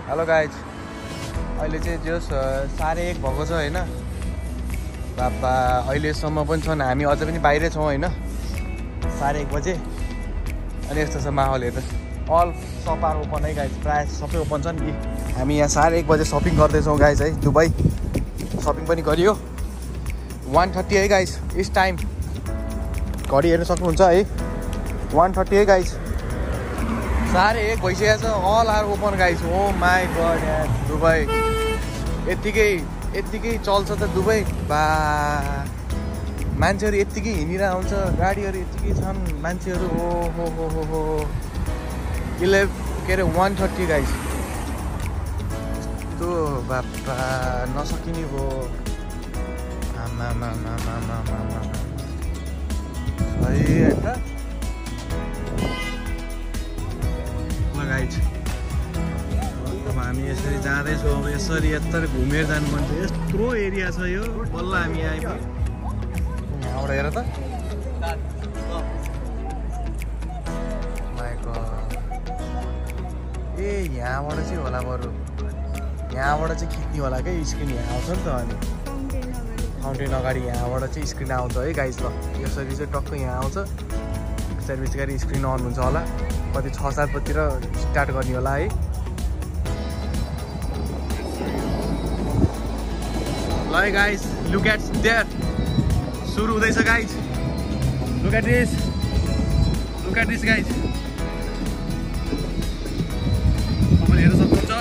Hello guys, अहिले चाहिँ जस 1:30 भएको छ होइन। बाबा अहिलेसम्म पनि छन्, हामी अझ पनि बाहिरै छौँ होइन। 1:30 बजे अनि यस्तो छ माहौल हेर्दा। अल सप आर ओपन है गाइज, प्रायः सबै ओपन छन् कि। हामी यहाँ 1:30 बजे सपिङ गर्दैछौँ गाइज है। दुबई सपिङ पनि गरियो। 1:30 है गाइज इस टाइम। घडी हेर्न सक्नुहुन्छ है, 1:30 है गाइज। 1:30 भइसकेको छ। All are open guys. Oh my god यार, दुबई यत्तिकै चल्छ त दुबई। बा मान्छेहरू यत्तिकै हिँडिरहेको हुन्छ, गाडीहरू यत्तिकै छन्, मान्छेहरू हो 1:30 गाइज। यस्तो बाबा नसकिने भयो। आमा है होइन गाइज। हामी यसरी जाँदैछौँ। अब यसरी यत्रो घुमेर जानु मन छ। यत्रो एरिया छ यो। बल्ल हामी आइपुग्यौँ यहाँबाट। हेर त ए यहाँबाट चाहिँ होला बरु, यहाँबाट चाहिँ खिच्ने होला क्या स्क्रिन। यहाँ आउँछ नि त, अनि फाउन्टेन अगाडि यहाँबाट चाहिँ स्क्रिन आउँछ है गाइज। ल यसरी चाहिँ टक्क यहाँ आउँछ। सर्भिस गरी स्क्रिन अन हुन्छ होला, कति 6-7 बजीतिर स्टार्ट गर्ने होला है। ल गाइज, लुक एट देयर, सुरु हुँदैछ guys. Look at this guys. तपाईँले हेर्न सक्नुहुन्छ।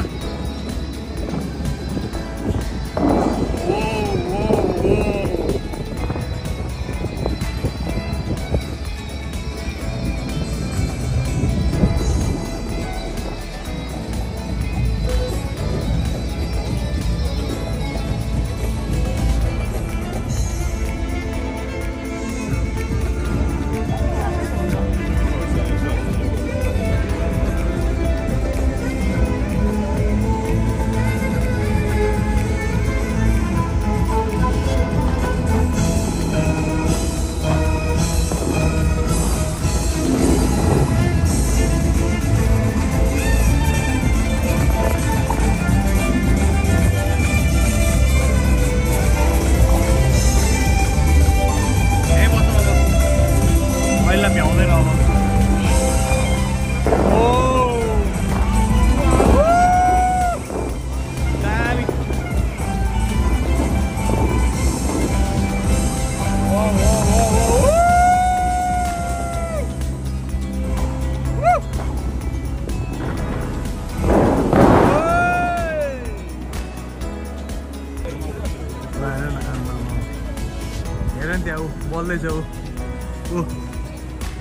हेर नि त्यहाँ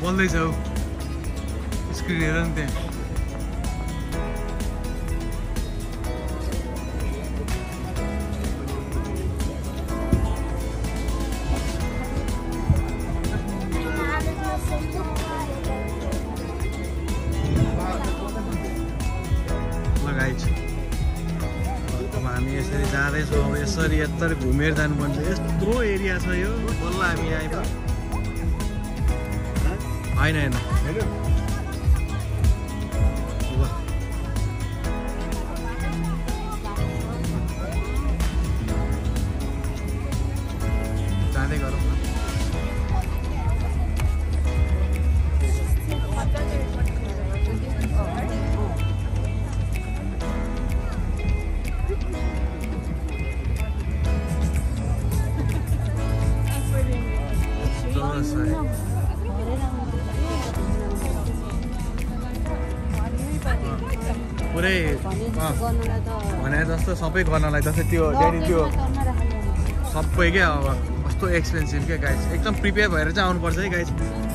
बल्दैछ स्क्रिन। हेर नि त्यहाँ लगाइछ। हामी यसरी जाँदैछौँ। अब यसरी यत्रो घुमेर जानु मन छ। यत्रो एरिया छ यो। बल्ल हामी आइपुग्यौँ। होइन जाँदै गरौँ न। पुरै भने जस्तो सबै गर्नलाई जस्तै त्यो ड्याडी त्यो सबै क्या। अब कस्तो एक्सपेन्सिभ क्या गाइज। एकदम प्रिपेयर भएर चाहिँ आउनुपर्छ है गाइज।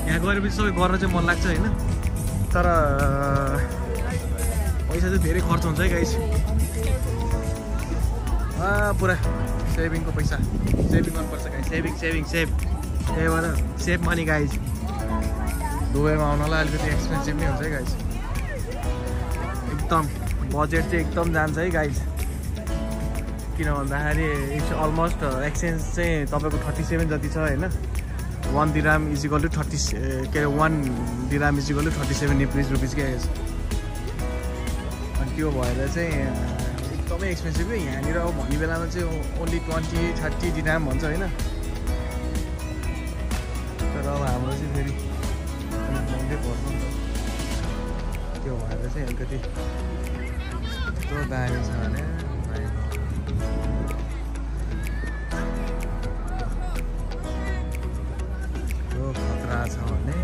यहाँ गएपछि सबै गर्न चाहिँ मन लाग्छ होइन, तर पैसा चाहिँ धेरै खर्च हुन्छ है गाइज। पुरा सेभिङको पैसा सेभिङ गर्नुपर्छ गाइज। सेभ त्यही भएर सेभ मनी गाइज। दुबईमा आउनलाई अलिकति एक्सपेन्सिभ नै हुन्छ है गाइज। एकदम बजेट चाहिँ एकदम जान्छ है गाइज। किन भन्दाखेरि इट्स अलमोस्ट एक्सचेन्ज चाहिँ तपाईँको 37 जति छ होइन। 1 दिराम इज इक्वल टु 30 के अरे 1 dirham is equal to 37 rupees क्या। त्यो भएर चाहिँ एकदमै एक्सपेन्सिभ हो यहाँनिर। अब भन्ने बेलामा चाहिँ ओन्ली 20-30 दिरहम भन्छ होइन, तर अब हाम्रो चाहिँ फेरि अलिक महँगै पर्छ नि त, त्यो भएर चाहिँ अलिकति यस्तो दामी छ भने त्यो खतरा छ भने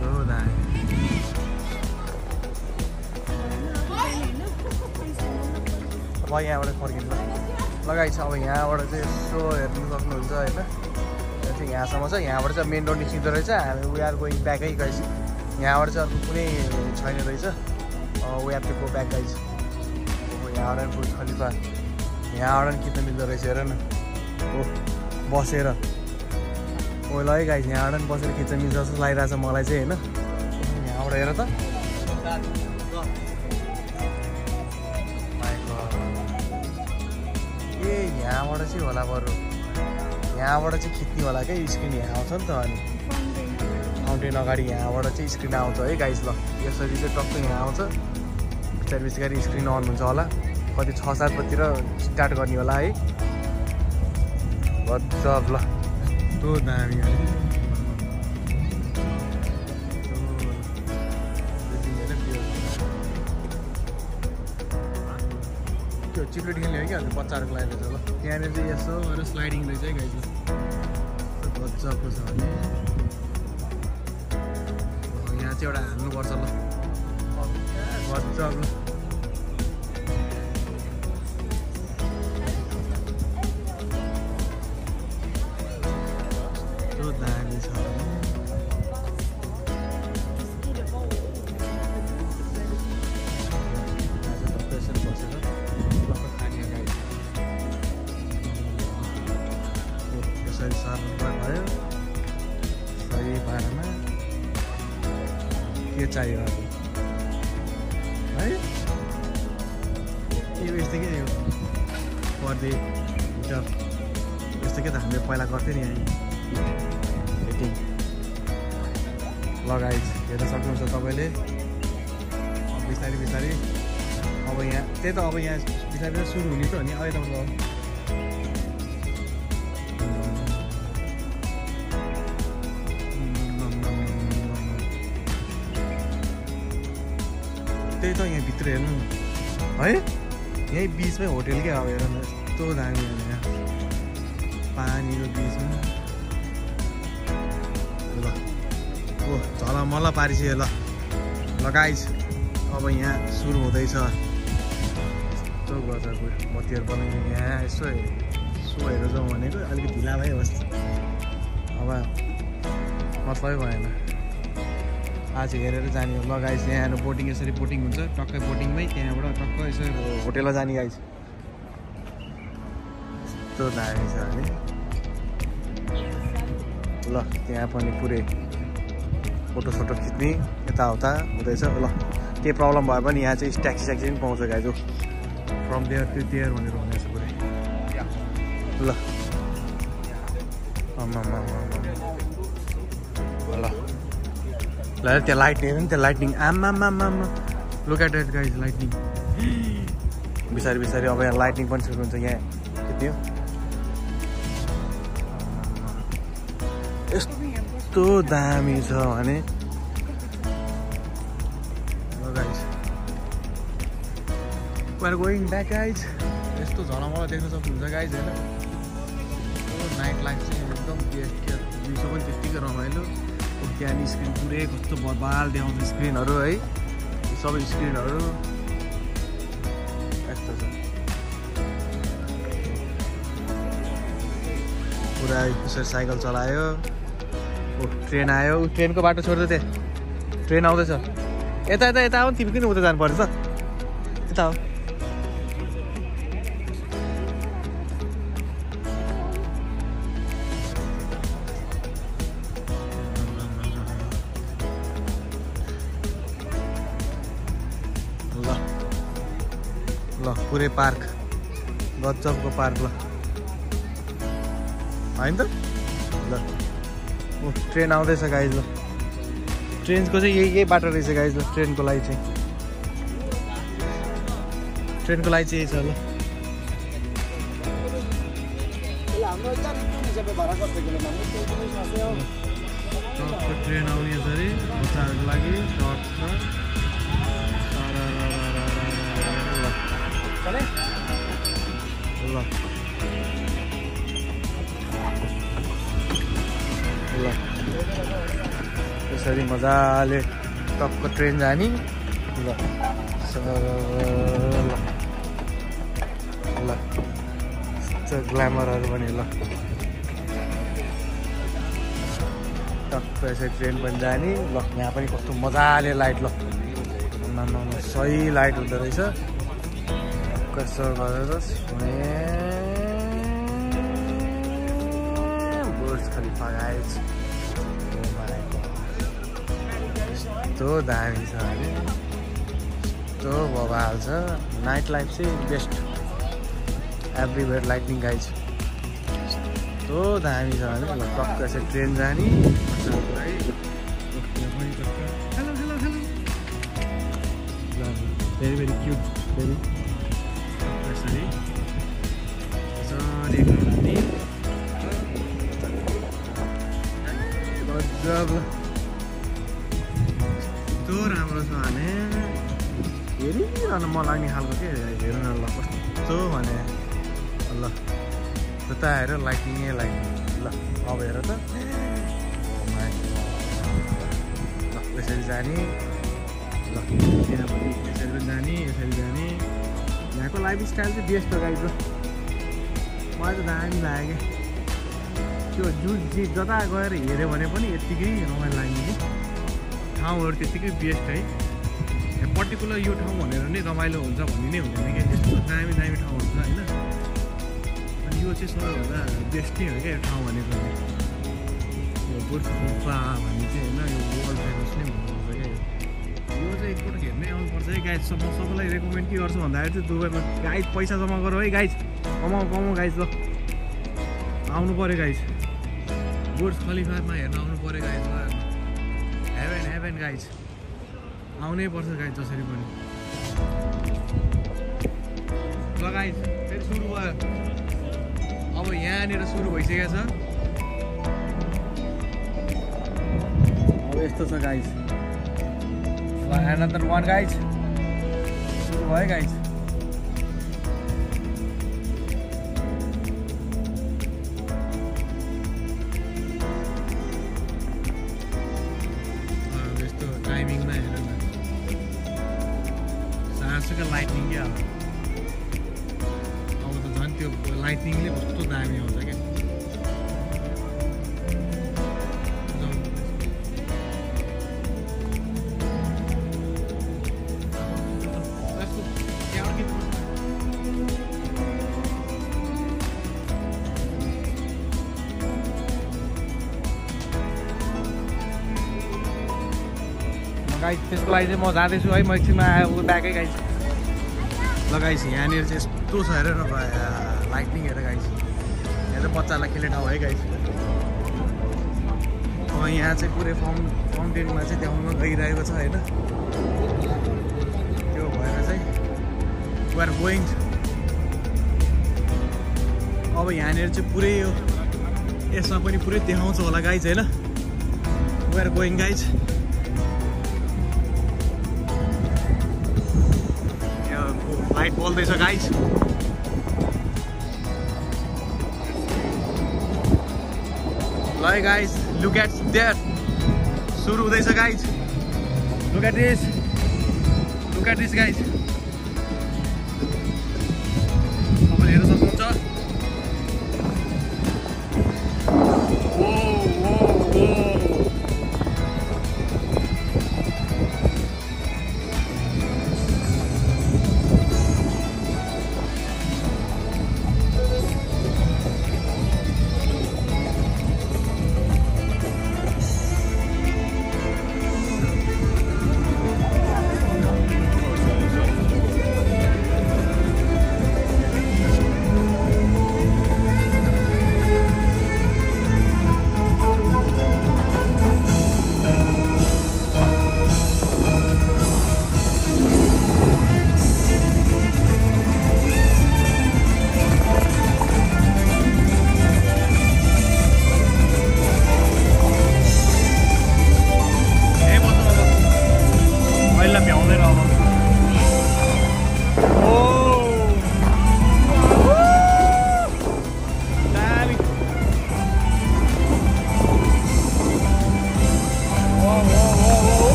त्यो दामी। अब यहाँबाट फर्किनु लगाइ छ। अब यहाँबाट चाहिँ यसो हेर्नु सक्नुहुन्छ होइन, यो चाहिँ यहाँसम्म छ। यहाँबाट चाहिँ मेन रोड निस्किँदो रहेछ, हामी वी आर गोइङ ब्याकै गाइस। यहाँबाट चाहिँ अर्को कुनै छैन रहेछ, we have to go back guys. यहाँबाट बुर्ज खलिफा यहाँबाट पनि खिच्न मिल्दो रहेछ, हेर न। हो बसेर ओ ल है गाइस, यहाँबाट पनि बसेर खिच्न मिल्छ जस्तो लागिरहेछ मलाई चाहिँ होइन। यहाँबाट हेर त, ए यहाँबाट चाहिँ होला बरु, यहाँबाट चाहिँ खिच्ने होला क्या स्क्रिन, यहाँ आउँछ नि त। अनि फाउन्टेन अगाडि यहाँबाट चाहिँ स्क्रिन आउँछ है गाइस। ल यसरी चाहिँ टक्क यहाँ आउँछ, बिस्तारै बिस्तारै स्क्रिन अन हुन्छ होला, कति 6-7 बजीतिर स्टार्ट गर्ने होला है। गजब ल, त्यो दामी है। त्यो चिप्लेट खेल्ने हो क्या बच्चाहरूको लागि रहेछ। ल त्यहाँनिर चाहिँ यसो गरेर स्लाइडिङ रहेछ है गाइस। गजबको छ भने यहाँ चाहिँ एउटा हाल्नुपर्छ। ल गजब त्यो दामी छ। भयो सही पारामा के चाहियो अब है। यो यस्तो के यो पर्दे हिटर यस्तो के त हामीले पहिला गर्थ्यो नि यहाँ फिटिङ लगाइ हेर्न सक्नुहुन्छ तपाईँले। बिस्तारै बिस्तारै अब यहाँ त्यही त, अब यहाँ बिस्तारै सुरु हुने त हो नि। अहिले तपाईँको त्यही त यहाँ भित्र हेर्नु है, यहीँ बिचमै होटेल क्या। अब हेर न यस्तो दामी हो यहाँ पानीको बिचमा। ल ओ झलमल पारिसक्यो। ल गाइस अब यहाँ सुरु हुँदैछ। यस्तो गर्छ बत्तीहरू बनाउने यहाँ, यसो हेरेर जाउँ भनेको अलिकति ढिला भइबस्, अब मतलबै भएन। आज हेरेर जाने हो। ल गाइस यहाँ बोटिङ यसरी बोटिङ हुन्छ, टक्कै बोटिङमै त्यहाँबाट टक्क यसो होटेलमा जाने गाइस। यस्तो दामी छ भने ल त्यहाँ पनि पुरै फोटोसोटो खिच्ने यताउता हुँदैछ। ल केही प्रब्लम भयो भने यहाँ चाहिँ ट्याक्सी स्याक्सी पनि पाउँछ guys. From there to there भनेर हुँदैछ पुरै। ल ल त्यहाँ लाइट हेर्नु नि, त्यो लाइटनिङ आमामामा look at it guys, lightning बिस्तारै बिस्तारै। अब यहाँ लाइटनिङ पनि सुरु हुन्छ यहाँ खिच्यो। यस्तो दामी छ भने guys we are going back guys. यस्तो झलमल देख्न सक्नुहुन्छ गाइस होइन। नाइट लाइफ चाहिँ एकदम बेस्ट, दिउँसो पनि त्यत्तिकै रमाइलो। त्यहाँ स्क्रिन पुरै कस्तो बबाल देखाउँछ स्क्रिनहरू है, सबै स्क्रिनहरू यस्तो छ पुरा। यसरी साइकल चलायो, ओ ट्रेन आयो, ट्रेनको बाटो छोड्दै त्यहाँ ट्रेन आउँदैछ। यता यता यता आऊ, तिमी किन उता जानु पर्छ त, यता हो। ल पुरै पार्क गजबको पार्क। ल होइन त ल ओ ट्रेन आउँदैछ गाइज। ल ट्रेनको चाहिँ यही बाटो रहेछ गाइज। ल ट्रेनको लागि चाहिँ ट्रेनको लागि चाहिँ यही छ ल ट्रेन आउने यसरी बच्चाहरूको लागि ल ल यसरी मजाले टक्क ट्रेन जाने ल ल ग्ल्यामरहरू पनि ल टक्क यसरी ट्रेन पनि जाने ल यहाँ पनि कस्तो मजाले लाइट ल सही लाइट हुँदो रहेछ कसो गरेर बुर्ज खलिफा गाइज यस्तो दामी छ अरे यस्तो बवाल छ नाइट लाइफ चाहिँ बेस्ट एभ्रिवेयर लाइटनिङ गाइज यस्तो दामी छ भने ल टक्क यसरी ट्रेन जाने भेरी भेरी क्युट भेरी यसरी गजब यस्तो राम्रो छ भने हेरिरहनु मन लाग्ने खालको के हेर्नु न ल कस्तो भने ल त्यता हेर लाइटिङै लाइटिङ ल अब हेर त ल यसरी जाने ल किनभने यसरी पनि जाने यसरी जाने यहाँको लाइफ स्टाइल चाहिँ बेस्ट हो गाइज मलाई त दामी लाग्यो क्या त्यो जता गएर हेऱ्यो भने पनि यत्तिकै रमाइलो लाग्ने कि ठाउँहरू त्यत्तिकै बेस्ट है पर्टिकुलर यो ठाउँ भनेर नै रमाइलो हुन्छ भन्ने नै हुँदैन क्या त्यस्तो दामी दामी ठाउँहरू छ होइन अनि यो चाहिँ सबैभन्दा बेस्ट नै हो क्या यो ठाउँ भनेको यो बुर्ज खलिफा भन्ने चाहिँ होइन यो वर्ल्ड फेमस नै हुनुपर्छ क्या यो चाहिँ एकपल्ट हेर्नै आउनुपर्छ है गाइज सबैलाई रेकमेन्ड के गर्छु भन्दाखेरि चाहिँ दुबईमा गाइज पैसा जम्मा गर है गाइज कमाऊ गाइज ल आउनु पऱ्यो गाइज बुर्ज खलिफामा हेर्न आउनु पऱ्यो गाइज ल हेभेन गाइज आउनै पर्छ गाइज जसरी पनि ल गाइज फेरि सुरु भयो अब यहाँनिर सुरु भइसकेको छ अब यस्तो छ गाइज ल एनदर वान गाइज सुरु भयो गाइज टाइमिङमा हेर न साँच्चैको लाइटिङ क्या अब त झन् त्यो लाइटिङले कस्तो दामी आउँछ क्या गाइज त्यसको लागि चाहिँ म जाँदैछु है म एकछिनमा आयो ब्याकै गाइज ल गाइज यहाँनिर चाहिँ यस्तो छ हेर न लाइटिङ हेर गाइज यहाँ चाहिँ बच्चालाई खेल्ने ठाउँ है गाइज यहाँ चाहिँ पुरै फाउन्टेनमा चाहिँ देखाउन गइरहेको छ होइन त्यो भएर चाहिँ वी आर गोइङ अब यहाँनिर चाहिँ पुरै यो यसमा पनि पुरै देखाउँछ होला गाइज होइन we are going guys light बल्दैछ गाइज ल गाइज लुक एट देयर सुरु हुँदैछ guys look at this guys तपाईँले हेर्न सक्नुहुन्छ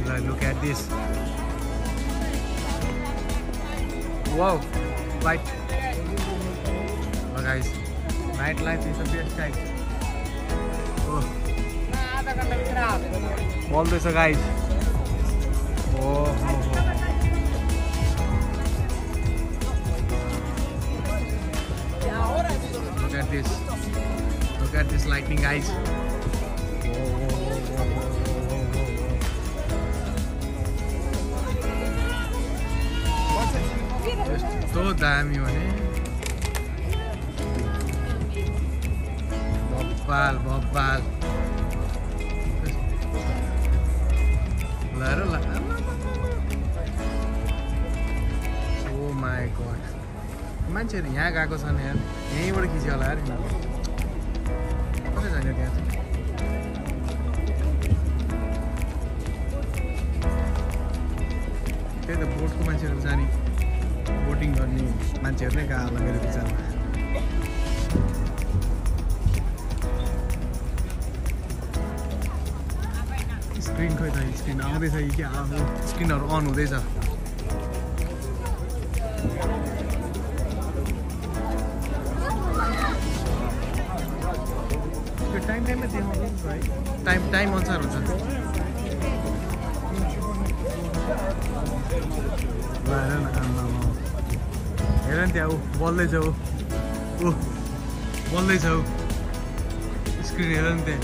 Look at this. Wow, light. Oh guys, night life is the best guys. Oh. बोल्दैछ guys. Oh. Look at this. Look at this lightning guys. यस्तो दामी हो नि बब्बाल बब्बाल ल र ल ओ माई गॉड मान्छेहरु यहाँ गएको छन् यार यहीँबाट खिच्यो होला यार कसै छैन त्यहाँ त्यही त बोटको मान्छेहरु जाने बोटिङ गर्ने मान्छेहरु नै गएको होला मेरो विचारमा स्क्रिन खोइ त स्क्रिन आउँदैछ कि के आफू स्क्रिनहरु अन हुँदैछ त्यो टाइम टाइममा देखाउँदैछ है टाइम अनुसार हुन्छ हेर न त्यहाँ ऊ बल्दैछ ऊ बल्दैछ ऊ स्क्रिन हेर नि त्यहाँ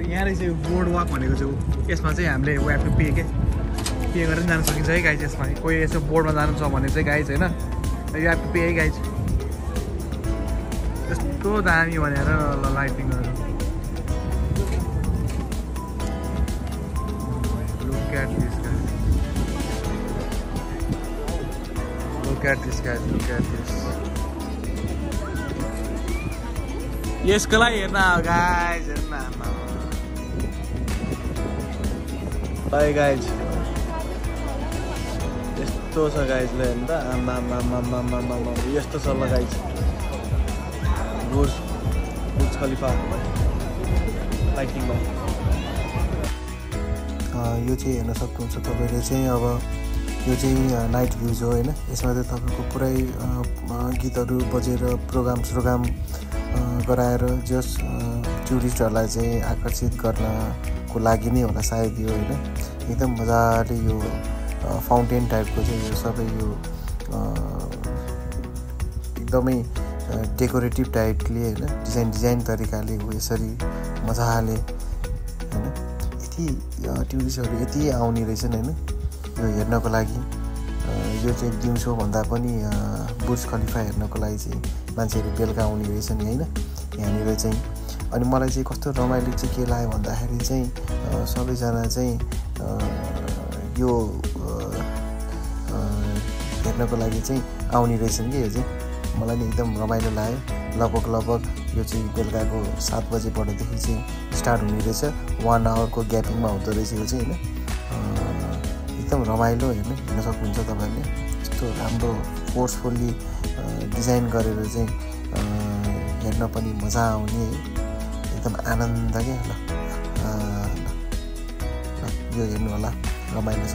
यहाँ रहेछ यो बोर्ड वाक भनेको चाहिँ यसमा चाहिँ हामीले वी हेभ टु पे के पे गरेर जान सकिन्छ है गाइज यसमा कोही यसो बोर्डमा जानु छ भने चाहिँ गाइज होइन यु हेभ टु पे है गाइज यस्तो दामी भनेर ल लाइटिङहरू Look at this guys. Look at this guys. Look at this. यसको लागि हेर्न गाइज हेर्न Bye guys. यस्तो छ गाइज ल हेर्नु त आमा यस्तो छ ल गाइज बुर्ज खलिफा लाइटिङमा यो चाहिँ हेर्न सक्नुहुन्छ तपाईले चाहिँ अब यो चाहिँ नाइट भ्यूज हो हैन यसमा चाहिँ तपाईको पुरै गीतहरु बजेर प्रोग्राम गराएर जस टुरिस्टहरुलाई चाहिँ आकर्षित गर्नको लागि नै होला सायद यो हैन एकदम मजाले यो फाउन्टेन टाइपको चाहिँ यो सबै यो एकदमै डेकोरेटिभ टाइपले हैन डिजाइन तरिकाले हो यसरी मजाले हैन यति टुरिस्टहरु यति आउने रहेछन् हैन यो हेर्नको लागि यो चाहिँ दिउँसो भन्दा पनि बुर्ज खलिफा हेर्नको लागि चाहिँ मान्छेहरु बेलुका आउने रहेछन् हैन यहाँनिर चाहिँ अनि मलाई चाहिँ कस्तो रमाइलो चाहिँ के लाग्यो भन्दाखेरि चाहिँ सबैजना चाहिँ यो हेर्नको लागि चाहिँ आउने रहेछन् कि यो चाहिँ मलाई नि एकदम रमाइलो लाग्यो लगभग यो चाहिँ बेलुकाको 7 बजेदेखि चाहिँ स्टार्ट हुने रहेछ 1 आवरको ग्यापिङमा हुँदो रहेछ यो चाहिँ हैन एकदम रमाइलो हेर्न सक्नुहुन्छ तपाईहरुले यस्तो राम्रो फोर्सफुल्ली डिजाइन गरेर चाहिँ हेर्न पनि मजा आउने एकदम आनन्द के ल यो हेर्नु होला रमाइलो छ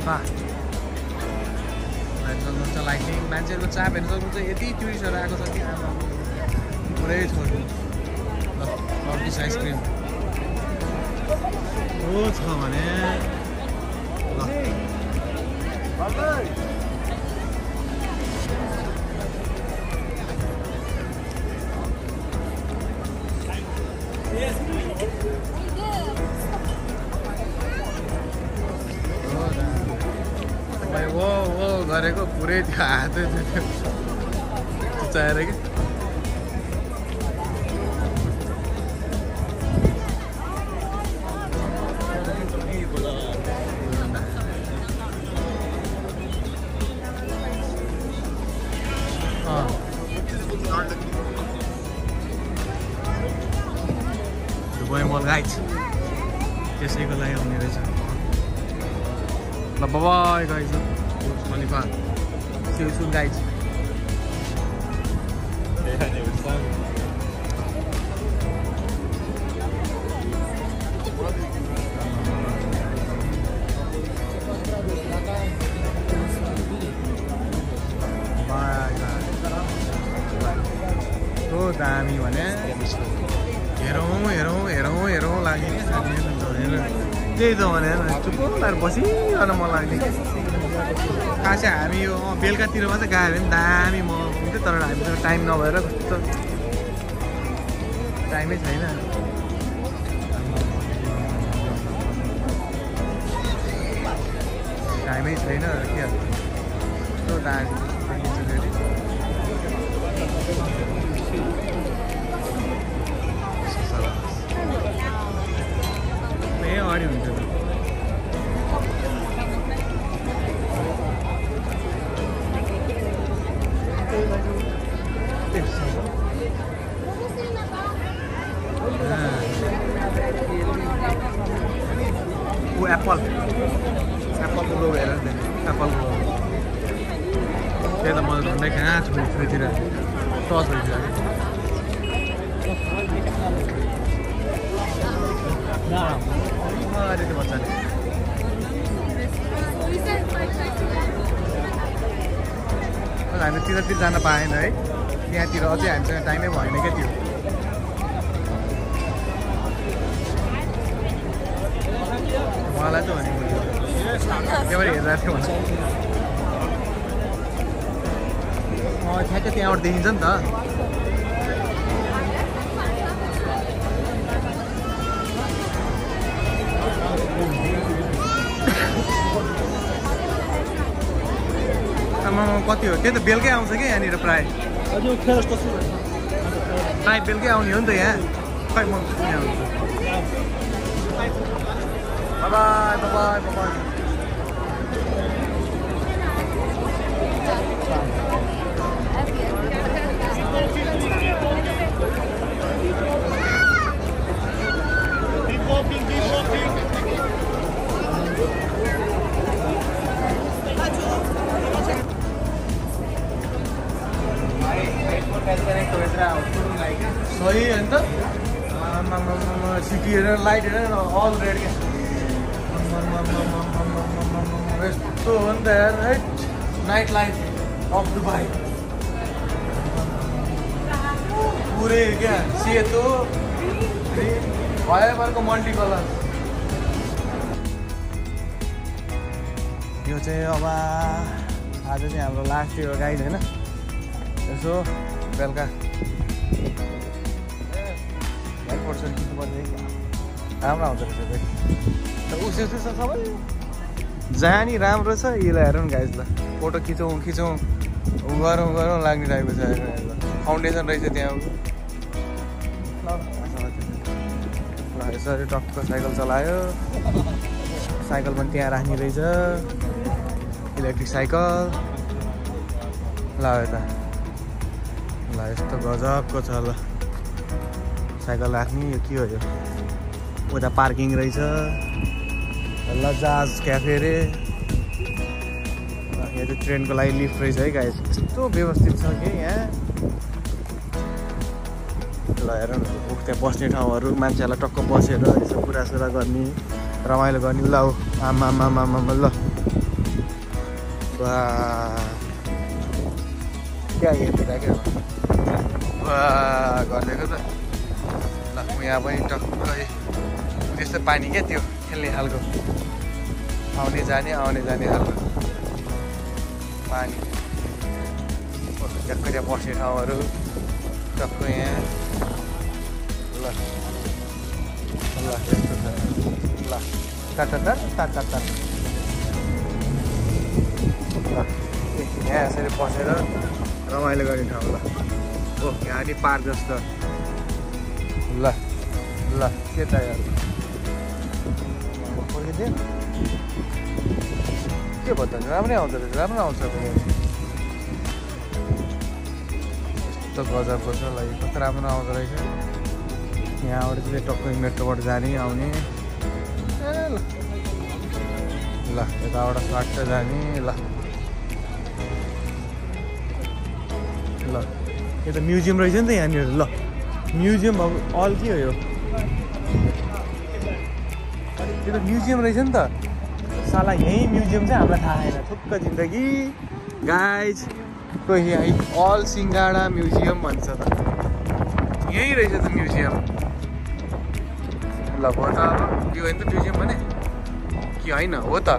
मनिपा चल्नुहुन्छ लाइटिङ मान्छेहरूको चाप हेर्नु सक्नुहुन्छ यति टुरिस्टहरू आएको छ कि पुरै छोड्नु टर्किस आइसक्रिम छ भने वो गरेको पुरै त्यो हात चाहेर कि दुबई मल गाइज त्यसैको लागि आउने रहेछ ल बाबाई गाइज मनिपा see you soon guys तो दामी भने हेरौँ लाग्यो त्यही त भने चुप्प लाएर बसिरहन मन लाग्ने खास चाहिँ हामी यो बेलुकातिरमा चाहिँ गयो भने दामी म हुन्थ्यो तर हामीसँग टाइम नभएर कस्तो टाइमै छैन के कस्तो दामी अगाडि हुन्छ एप्पलको लोगो हेर एप्पलको त्यही त मैले झन्डै कहाँ छुरीतिर टच भइसक्यो त्यो बच्चाले हामी त्यतातिर जान पाएन है त्यहाँतिर अझै हामीसँग टाइमै भएन क्या त्यो मलाई त भने त्यहाँबाट हेरेर थियो भने ठ्याक्कै त्यहाँबाट देखिन्छ नि त कति हो त्यही त बेलुकै आउँछ कि यहाँनिर प्राय बेलुकै आउने हो नि त यहाँ खै म बाई बाई बाई सही होइन त सिटी हेरेर लाइट हेरेर अल रेड क्या यस्तो हो नि त यार है नाइट लाइफ अफ दुबई पुरै क्या सेतो भयभरको मल्टी कलर यो चाहिँ अब आज चाहिँ हाम्रो लास्ट इयर गाइड होइन यसो बेलुका राम्रो आउँदो रहेछ उसो सबै जहाँ नि राम्रो छ यसलाई हेरौँ गाइज ल फोटो खिचौँ गरौँ लाग्ने टाइपको छ फाउन्डेसन रहेछ त्यहाँ ल यसरी टक्क साइकल चलायो साइकल पनि त्यहाँ राख्ने रहेछ इलेक्ट्रिक साइकल ल यता ल यस्तो गजबको छ ल साइकल राख्ने यो के हो यो उता पार्किङ रहेछ लजाज क्याफे रे यहाँ चाहिँ ट्रेनको लागि लिफ्ट रहेछ है गाइस यस्तो व्यवस्थित छ कि यहाँ ल हेर न त्यहाँ बस्ने ठाउँहरू मान्छेहरूलाई टक्क बसेर यसो कुरासुरा गर्ने रमाइलो गर्ने ल आमा ल क्या हेरिरहेको गरिदिएको त ल यहाँ पनि टक्कै त्यस्तो पानी क्या त्यो खेल्ने खालको आउने जाने खालको पानी टक्कै त्यहाँ बस्ने ठाउँहरू टक्कै यहाँ ल ल यस्तो छ ल टाटा यहाँ यसरी बसेर रमाइलो गर्ने ठाउँ ल ओ यहाँ नि पार्क जस्तो ल ल के चाहियो फर्किदियो के भयो त राम्रै आउँछ रहेछ राम्रो आउँछ यस्तो गजबको छ ल कस्तो राम्रो आउँदो रहेछ यहाँबाट चाहिँ टक्कै मेट्रोबाट जाने आउने ल यताबाट स्वाट जाने ल यो त म्युजियम रहेछ नि त यहाँनिर ल म्युजियम भएको अल के हो यो त म्युजियम रहेछ नि त साला यही म्युजियम चाहिँ हामीलाई थाहा छैन थुक्क जिन्दगी गाइज कोही अल सिङ्गाडा म्युजियम भन्छ त यही रहेछ त म्युजियम ल भयो त अब यो होइन त म्युजियम भने कि होइन हो त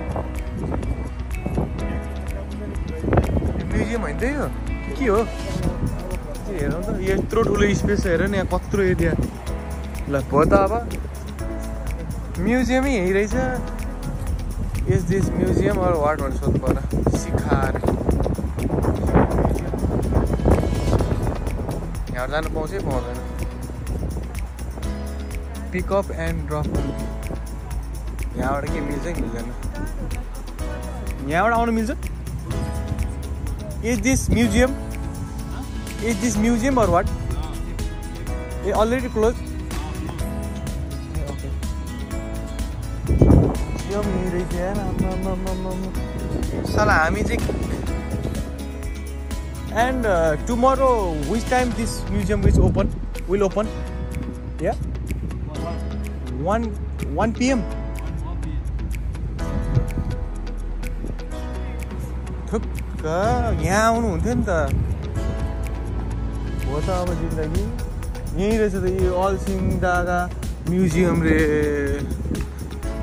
म्युजियम होइन त यो के हो हेरौँ त यत्रो ठुलो स्पेस हेर न यहाँ कत्रो एरिया ल भयो त अब म्युजियमै यही रहेछ is this museum or what भनेर सोध्नु पर्ला सिखार यहाँ जानु पाउँछै पाउँदैन पिकअप एन्ड ड्रप यहाँबाट के मिल्छ कि मिल्दैन यहाँबाट आउनु मिल्छ is this museum Is this museum or what? Already closed? Okay. Museum नहीं रही थी यार साला हामी चाहिँ and tomorrow which time this museum will open? Yeah? 1 PM? थुक्क यहाँ आउनु हुन्थ्यो नि त हो त अब जिन्दगी यहीँ रहेछ त यो अल सिङ्गाडा म्युजियम रे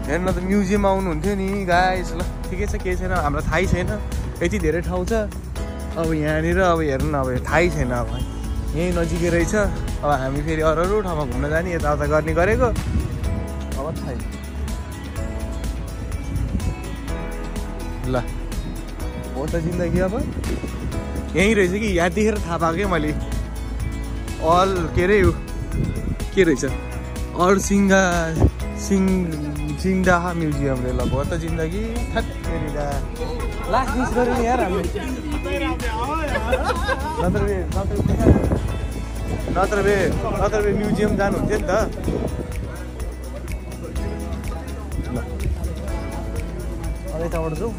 हेर्न त म्युजियम आउनुहुन्थ्यो नि गाइस ल ठिकै छ केही छैन हामीलाई थाहै छैन यति धेरै ठाउँ छ अब यहाँनिर अब हेर्नु न अब थाहै छैन अब यहीँ नजिकै रहेछ अब हामी फेरि अरू ठाउँमा घुम्न जाने यताउता गर्ने गरेको अब थाहै ल हो त जिन्दगी अब यहीँ रहेछ कि यहाँ देखेर थाहा पाएको क्या मैले अल के अरे के रहेछ अल सिङ्गाडा म्युजियम रे ल भयो त जिन्दगी लास्ट मिस गऱ्यो नि यार हामीले नत्र भए म्युजियम जानुहुन्थ्यो नि त ल अब यताबाट जाउँ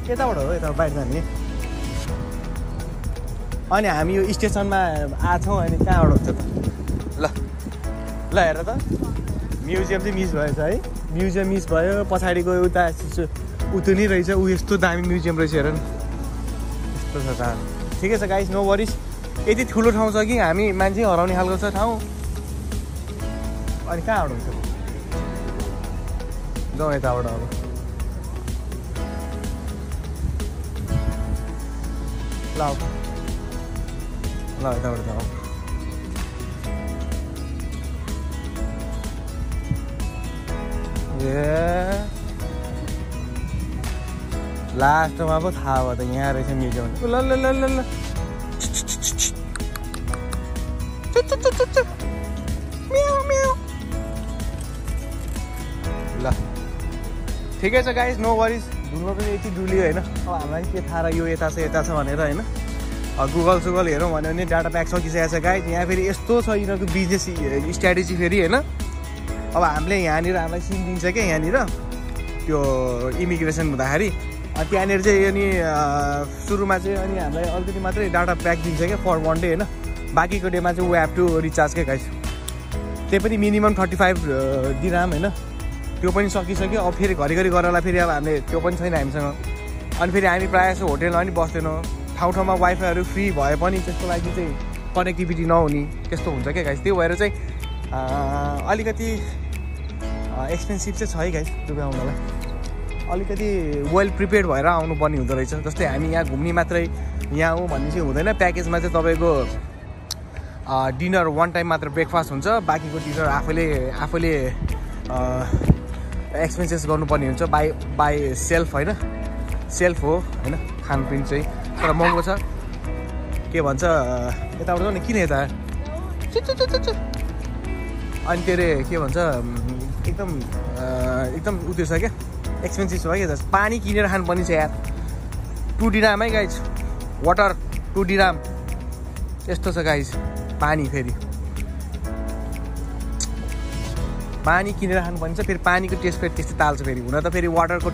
यताबाट हो यता बाहिर जाने अनि हामी यो स्टेसनमा आछौँ अनि कहाँबाट हुन्छ त ल हेर त म्युजियम चाहिँ मिस भएछ है म्युजियम मिस भयो पछाडिको उता उतो नै रहेछ ऊ यस्तो दामी म्युजियम रहेछ हेर न यस्तो छ त ठिकै छ गाइस नो वरिस यति ठुलो ठाउँ छ कि हामी मान्छे हराउने खालको छ ठाउँ अनि कहाँबाट हुन्छ जाउँ यताबाट अब ल यताबाट जाउँ ए लास्टमा पो थाहा भयो त यहाँ रहेछ म्युजियम ल ल ल ल ल ल ठिकै छ गाइस नो वरिज घुम्नु पनि यति डुल्यो होइन अब हामीलाई के थाहा र यो यता छ भनेर होइन गुगल सुगल हेरौँ भन्यो भने डाटा प्याक सकिसकेको छ गाइस यहाँ फेरि यस्तो छ यिनीहरूको बिजनेस स्ट्राटेजी फेरि होइन अब हामीले यहाँनिर हामीलाई सिम दिन्छ क्या यहाँनिर त्यो इमिग्रेसन हुँदाखेरि त्यहाँनिर चाहिँ अनि सुरुमा चाहिँ अनि हामीलाई अलिकति मात्रै डाटा प्याक दिन्छ क्या फर 1 डे होइन बाँकीको डेमा चाहिँ वी हेभ टु रिचार्ज क्या गाइस त्यही पनि मिनिमम 35 दिराम होइन त्यो पनि सकिसक्यो। अब फेरि घरिघरि गरला फेरि अब हामीले त्यो पनि छैन हामीसँग। अनि फेरि हामी प्रायः जस्तो होटेलमा पनि बस्दैनौँ, ठाउँ ठाउँमा वाइफाईहरू फ्री भए पनि त्यसको लागि चाहिँ कनेक्टिभिटी नहुने त्यस्तो हुन्छ क्या गाइस। त्यो भएर चाहिँ अलिकति एक्सपेन्सिभ चाहिँ छ है गाइस दुबई आउनलाई। अलिकति वेल प्रिपेयर्ड भएर आउनुपर्ने हुँदो रहेछ। जस्तै हामी यहाँ घुम्ने मात्रै यहाँ आउँ भन्ने चाहिँ हुँदैन। प्याकेजमा चाहिँ तपाईँको डिनर वान टाइम मात्र ब्रेकफास्ट हुन्छ, बाँकीको डिनर आफूले एक्सपेन्सेस गर्नुपर्ने हुन्छ बाई सेल्फ होइन, सेल्फ हो होइन। खानपिन चाहिँ तर महँगो छ। के भन्छ यताबाट नि किन यता अनि के अरे के भन्छ एकदम उत्यो छ क्या, एक्सपेन्सिभ छ क्या। पानी किनेर खानुपर्ने छ यार। 2 दिराम है गाइज, वाटर 2 दिराम यस्तो छ गाइज। पानी फेरि पानी किनेर खानुपर्ने छ। फेरि पानीको टेस्ट फेरि त्यस्तै ताल्छ। फेरि हुन त फेरि वाटरको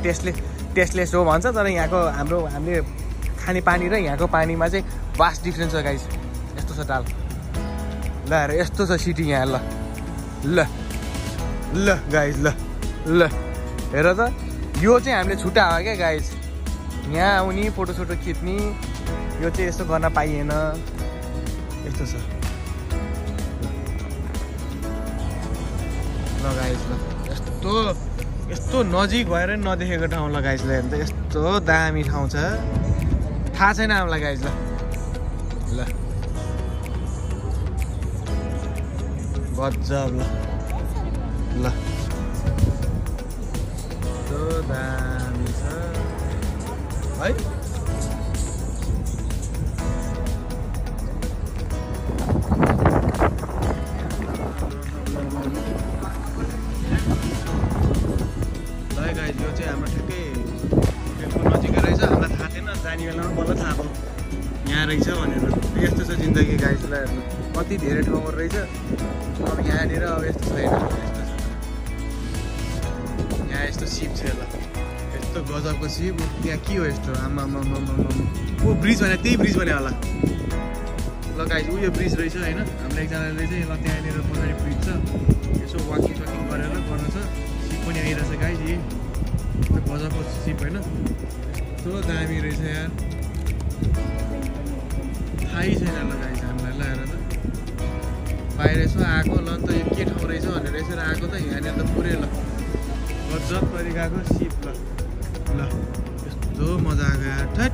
टेस्टलेस हो भन्छ, तर यहाँको हामीले खाने पानी र यहाँको पानीमा चाहिँ वास्ट डिफ्रेन्स छ गाइज। यस्तो छ ताल ल हेर, यस्तो छ सिटी यहाँ। ल ल ल गाइज ल ल हेर त, यो चाहिँ हामीले छुट्टा हो क्या गाइज। यहाँ आउने फोटोसोटो खिच्ने यो चाहिँ यस्तो गर्न पाइएन, यस्तो छ ल गाइज। ल यस्तो नजिक भएर नदेखेको ठाउँ ल गाइज। ल हेर्नु त यस्तो दामी ठाउँ छ, थाहा छैन हामीलाई गाइज। ल ल गजब ल ल यस्तो दामी छ है। गाइज यो चाहिँ हाम्रो ठ्याक्कै होटेलको नजिकै रहेछ। हामीलाई थाहा थिएन, जाने बेलामा बल्ल थाहा भयो यहाँ रहेछ भनेर। यस्तो छ जिन्दगी गाइजलाई हेर्नु, कति धेरै ठाउँहरू रहेछ। अब यहाँनिर अब यस्तो छैन, यस्तो छ यहाँ यस्तो सिप छ। ल यस्तो गजबको सिप, त्यहाँ के हो यस्तो आमा ओ ब्रिज भने त्यही ब्रिज भने होला। ल गाइज उयो ब्रिज रहेछ होइन। हाम्रो एकजनाले रहेछ ल त्यहाँनिर पछाडि ब्रिज छ, यसो वाकिङ सकिङ गरेर गर्नु छ। सिप पनि आइरहेछ गाइज, गजबको सिप होइन। यस्तो दामी रहेछ यार, थाहै छैन ल गाइज हामीलाई। ल हेर त बाहिर यसो आएको ल त यो के ठाउँ रहेछ भनेर यसरी आएको त यहाँनिर त पुरै ल गजब तरिकाको सिप। ल ल यस्तो मजा आएको यार ठ्याट।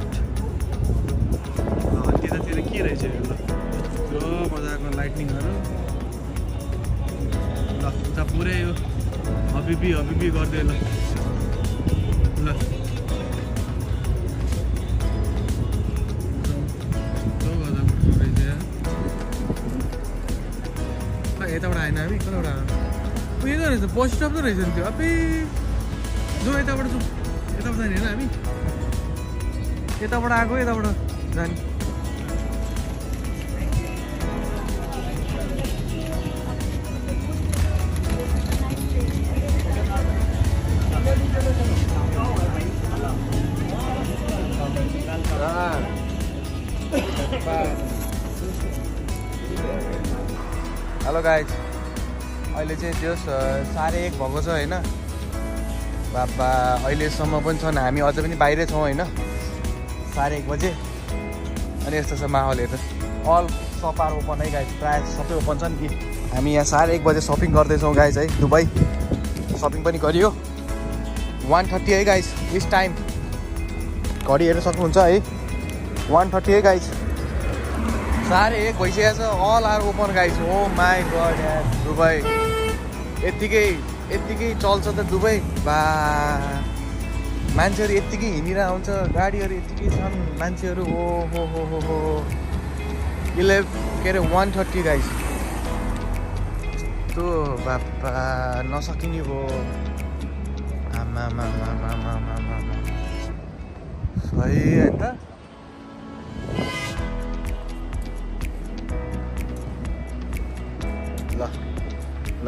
ल त्यतातिर के रहेछ ल यस्तो मजाको लाइटनिङहरू। ल उता पुरै यो हबिबी गर्दै ल ल यताबाट आएन हामी, कताबाट आयो उयो त रहेछ बस स्टप त रहेछ नि त्यो। अबै जो यताबाट जाउँ, यताबाट जाने होइन हामी, यताबाट आएको यताबाट जाने। हेलो गाइज, अहिले चाहिँ त्यो 1:30 भएको छ होइन। बाबा अहिलेसम्म पनि छन्, हामी अझ पनि बाहिरै छौँ होइन। 1:30 बजे अनि यस्तो छ माहौल हेर्नु। अल सपार ओपन है गाइज, प्रायः सबै ओपन छ नि। हामी यहाँ 1:30 बजे सपिङ गर्दैछौँ गाइज है। दुबई सपिङ पनि गरियो। 1:30 है गाइज दिस टाइम। घडी हेर्न सक्नुहुन्छ है, 1:30 है गाइज। 1:30 भइसकेको छ। All are open guys. Oh my god यार, दुबई यत्तिकै चल्छ त दुबई। बा मान्छेहरू यत्तिकै हिँडेर आउँछ, गाडीहरू यत्तिकै छन्, मान्छेहरू हो 1:30 गाइज। यस्तो बाबा नसकिने भयो आमा सही होइन त। ल ल